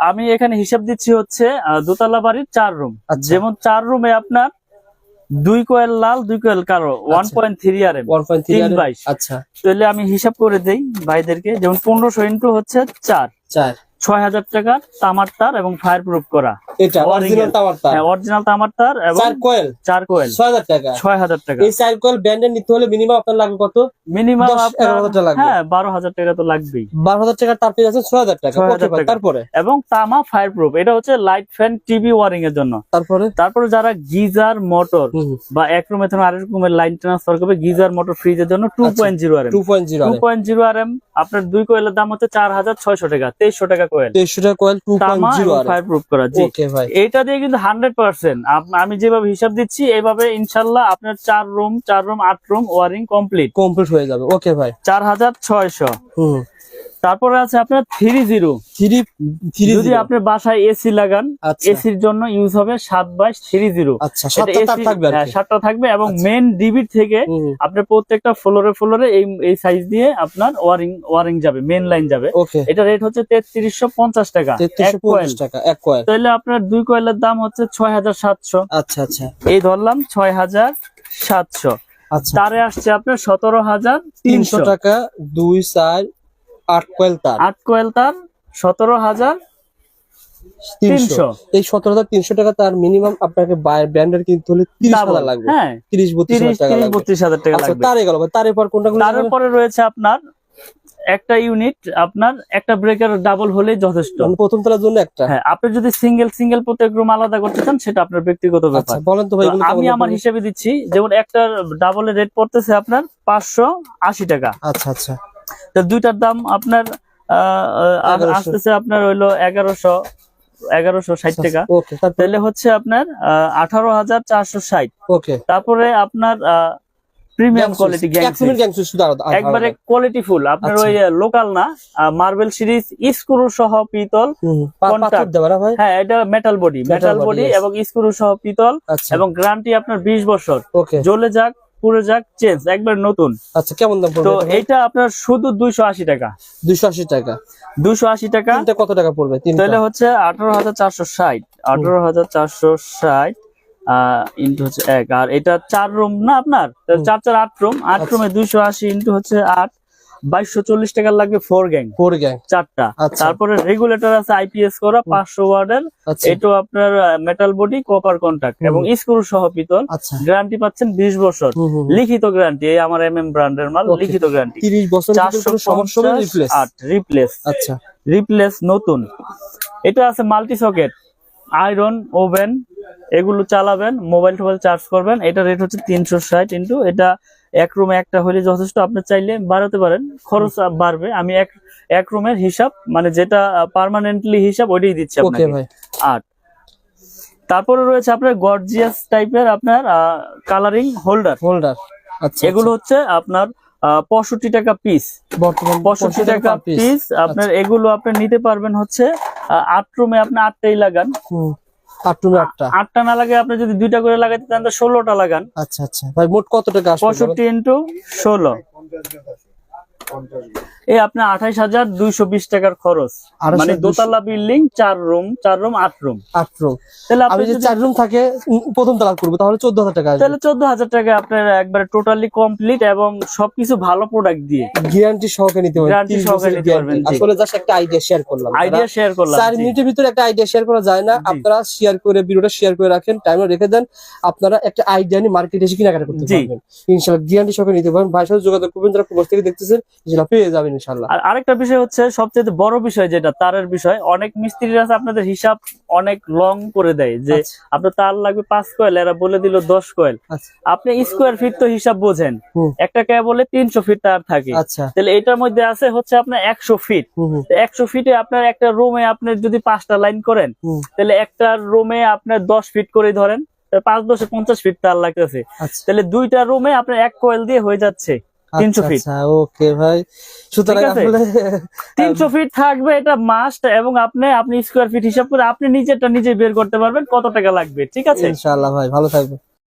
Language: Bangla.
আমি এখানে হিসাব দিচ্ছি হচ্ছে দোতলা বাড়ির 4 রুম। আচ্ছা। যেমন 4 রুমে আপনার 2 কোয়েল লাল 2 কোয়েল কালো 1.3 RM 3/22। আচ্ছা, তাহলে আমি হিসাব করে দেই ভাইদেরকে, যেমন 1500 ইন্টু হচ্ছে 4 6000 টাকা তামার তার এবং ফায়ার প্রুফ করা। এটা অরিজিনাল তামার তার। হ্যাঁ, অরিজিনাল তামার তার এবং 4 কোয়েল 6000 টাকা। 6000 টাকা। এই 4 কোয়েল ব্র্যান্ডের নিতে হলে মিনিমাম আপনার লাগবে কত? মিনিমাম 11,000 টাকা লাগবে। হ্যাঁ, 12000 টাকা তো লাগবেই। 12000 টাকা তার পেয়ে আছে 6000 টাকা। ওকে ভাই, তারপরে এবং তামা ফায়ার প্রুফ, এটা হচ্ছে লাইট ফ্যান টিভি ওয়ারিং এর জন্য। তারপরে যারা গিজার মোটর বা এক রুমে থেকে আরেক রুমের লাইন ট্রান্সফার করবে, গিজার মোটর ফ্রিজের জন্য 2.0 RM 2.0 RM আপনার 2 কোয়েলের দাম হচ্ছে 4600 টাকা। 2300 টাকা কোয়েল, 2300 টাকা কোয়েল 2.0 RM ফায়ার প্রুফ করা। জি ওকে ভাই, এটা দিয়ে কিন্তু 100% আমি যেভাবে হিসাব দিচ্ছি এইভাবে ইনশাআল্লাহ আপনার 4 রুম 8 রুম ওয়ারিং কমপ্লিট হয়ে যাবে। ওকে ভাই, 4600। তারপরে আছে আপনার 30 যদি আপনার বাসায় এসি লাগান, এসির জন্য ইউজ হবে 7/30। আচ্ছা, 7টা থাকবে। হ্যাঁ, 7টা থাকবে এবং মেইন ডিবি থেকে আপনার প্রত্যেকটা ফ্লোরে এই সাইজ দিয়ে আপনার ওয়ারিং যাবে, মেইন লাইন যাবে। এটা রেট হচ্ছে 3350 টাকা এক কোয়েল। তাহলে আপনার 2 কোয়েলের দাম হচ্ছে 6700। আচ্ছা আচ্ছা, এই ধরলাম 6700। তারে আসছে আপনার 17300 টাকা। 2 4 8 কোয়েল তার 17300। এই 17300 টাকা তার মিনিমাম আপনাকে ব্র্যান্ডের কিনতে হলে 30000 লাগবে। হ্যাঁ, 30-32 টাকা লাগবে। 32,000 টাকা লাগবে। তারে গেল। তারপর কোনটা? তারপরে রয়েছে আপনার একটা ইউনিট, আপনার একটা ব্রেকার ডাবল হলেই যথেষ্ট। প্রথম তলার জন্য একটা। হ্যাঁ, আপনি যদি সিঙ্গেল প্রত্যেক রুম আলাদা করতে চান সেটা আপনার ব্যক্তিগত ব্যাপার। বলেন তো ভাই, আমি আমার হিসেবে দিচ্ছি। যেমন একটা ডাবলের রেট পড়তেছে আপনার 580 টাকা। আচ্ছা আচ্ছা, তো দুইটার দাম আপনার আসতেছে আপনার হইলো 1160 টাকা। তাহলে হচ্ছে আপনার 18460। ওকে, তারপরে আপনার প্রিমিয়াম কোয়ালিটি একবারে কোয়ালিটি ফুল আপনার ওই লোকাল না, মার্বেল সিরিজ স্ক্রু সহ পিতল কন্টাক্ট। হ্যাঁ, এটা মেটাল বডি এবং স্ক্রু সহ পিতল এবং গ্যারান্টি আপনার 20 বছর। জ্বলে যাক পুরো যাক চেঞ্জ, একবার নতুন। আচ্ছা, কেমন দাম পড়বে? তো এটা আপনার শুধু 280 টাকা। 280 টাকা। 280 টাকা। তিনটা কত টাকা পড়বে? তাহলে হচ্ছে 18460। 18460 ইন্টু হচ্ছে 1। আর এটা 4 রুম না আপনার, 4 4 8 রুম। 8 রুমে 280 ইন্টু হচ্ছে 8, 2240 টাকা লাগবে 4 গ্যাং 4টা। তারপরে রেগুলেটর আছে আইপিএস করা 500 ওয়াটের। এটা আপনার মেটাল বডি কপার কন্টাক্ট এবং স্ক্রু সহ পিতল। গ্যারান্টি পাচ্ছেন 20 বছর লিখিত গ্যারান্টি। এই আমার এমএম ব্র্যান্ডের মাল, লিখিত গ্যারান্টি 30 বছর। 450 রিপ্লেস নতুন। এটা আছে মাল্টি সকেট, আয়রন, ওভেন, এগুলো চালাবেন, মোবাইল টোবাইল চার্জ করবেন। এটা রেট হচ্ছে 360 ইন্টু, এটা এক রুমে একটা হলে যথেষ্ট। আপনি চাইলে বাড়াতে পারেন, খরচ বাড়বে। আমি এক রুমের হিসাব মানে যেটা পার্মানেন্টলি হিসাব ওইটাই দিচ্ছি আপনাকে। 8। তারপরে রয়েছে আপনার গর্জিয়াস টাইপের আপনার কালারিং হোল্ডার। এগুলো হচ্ছে আপনার 65 টাকা পিস, বর্তমান 65 টাকা পিস। আপনার এগুলো আপনি নিতে পারবেন হচ্ছে 8 রুমে আপনি 8টাই লাগান। 8টা না লাগে, আপনি যদি 2টা করে লাগাইতে চান 16টা লাগান। আচ্ছা আচ্ছা ভাই, মোট কত টাকা আসবে? 65 ইন্টু 16 এই আপনার 28220 টাকার খরচ। মানে দোতলা বিল্ডিং 4 রুম 8 রুম। তাহলে আপনি যদি 4 রুম থাকে প্রথম তলা করব তাহলে 14000 টাকা। তাহলে 14000 টাকা আপনার একবারে টোটালি কমপ্লিট এবং সবকিছু ভালো প্রোডাক্ট দিয়ে গ্যারান্টি সহকারে নিতে পারবেন। আসলে জাস্ট একটা আইডিয়া শেয়ার করলাম। 4 মিনিটের ভিতরে একটা আইডিয়া শেয়ার করা যায় না। আপনারা শেয়ার করে ভিডিওটা শেয়ার করে রাখেন, টাইমে রেখে দেন। আপনারা একটা আইডিয়া নিয়ে মার্কেটে এসে কেনাকাটা করতে পারবেন ইনশাআল্লাহ। গ্যারান্টি সহকারে নিতে পারবেন। ভাইয়ের সাথে যোগাযোগ করবেন, যারা প্রবাস থেকে দেখতেছেন ইনশাআল্লাহ পেয়ে যাবেন ইনশাআল্লাহ। আর আরেকটা বিষয় হচ্ছে সবচেয়ে বড় বিষয়, যেটা তারের বিষয়। অনেক মিস্ত্রিরা আছে আপনাদের হিসাব অনেক লং করে দেয় যে আপনার তার লাগবে 5 কয়েল, এরা বলে দিল 10 কয়েল। আপনি স্কোয়ার ফিট তো হিসাব বোঝেন, একটা কেবলে 300 ফিট তার থাকে। তাহলে এটার মধ্যে আছে হচ্ছে আপনার 100 ফিট। 100 ফিটে আপনার একটা রুমে আপনি যদি 5টা লাইন করেন, তাহলে একটা রুমে আপনার 10 ফিট করে ধরেন, 5 10 50 ফিট তার লাগতেছে। তাহলে 2টা রুমে আপনার 1 কয়েল দিয়ে হয়ে যাচ্ছে 300 ফিট। ওকে ভাই, সুতরাং 300 ফিট থাকবে, এটা মাস্ট। এবং আপনি স্কোয়ার ফিট হিসাব করে আপনি নিজেরটা নিজে বের করতে পারবেন কত টাকা লাগবে। ঠিক আছে, ইনশাআল্লাহ ভাই, ভালো থাকবে।